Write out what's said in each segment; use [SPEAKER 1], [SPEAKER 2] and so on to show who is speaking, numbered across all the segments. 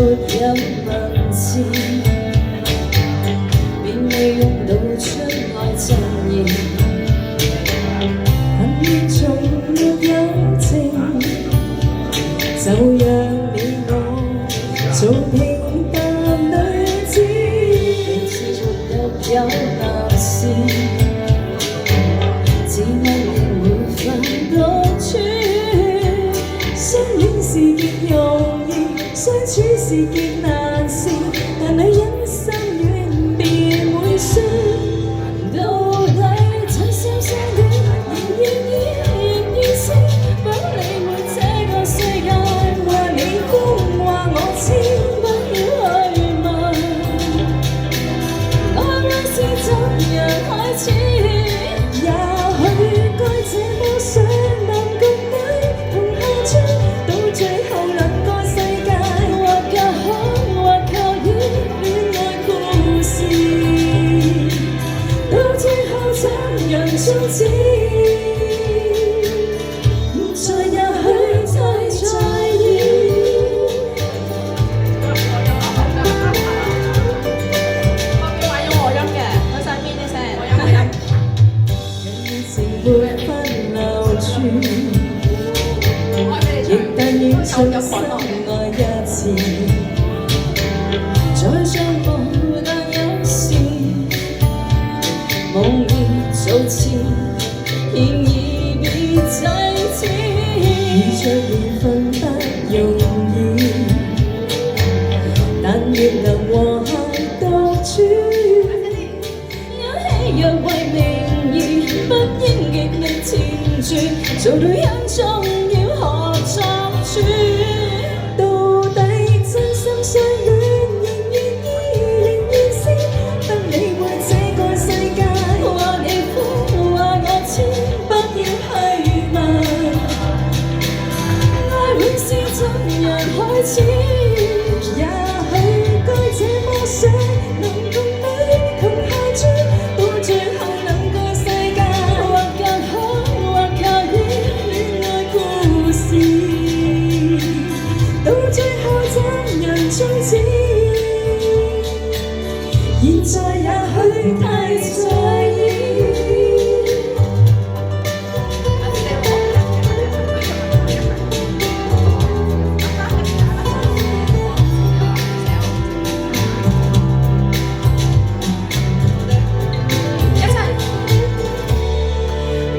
[SPEAKER 1] 有文字，便未用到出愛真言，恨意從沒有情，就讓你我做平淡女子，你似沒有男士，自問仍沒法獨處，相戀是極容易，相處是極難事，但女人心軟便會輸。到底真心相戀，仍願意，仍願死，不理會這個世界話你瘋話我痴，不要去問，愛愛是怎樣開始？也許該這麼想，男共女同下村，到最後兩個世界，或靠可，或靠於戀愛故事，到最後怎樣終止？再也許太在意。情沒法留住，亦但願重新愛一次。再像無但有時，夢已造次，現已別制止。遇着緣分不容易，但願能和諧獨處。有喜若為名義，不應極力纏住，做女人終要學作主。到底真心相戀，仍願意，仍願死，不理會這個世界話你瘋話我痴，不要去問，愛會是怎樣開始？也許該這麼想，能共女同下村，到最後兩個世界，或更好，或靠於戀愛故事，到最後怎樣終止？現在也許太在意。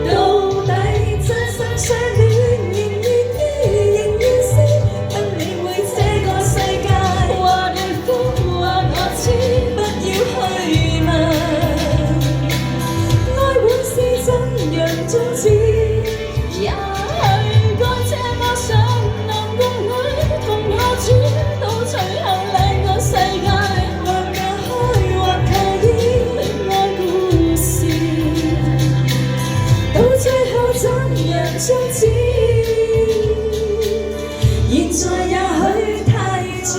[SPEAKER 1] 到底真心相戀，仍願意，仍願死，不理會這個世界話你瘋話我痴，不要去問，愛會是怎樣終止？也許該這麼想，男共女同下村，到最後兩個世界，或隔開，或靠於戀愛故事，到最後怎樣終止？現在也許太在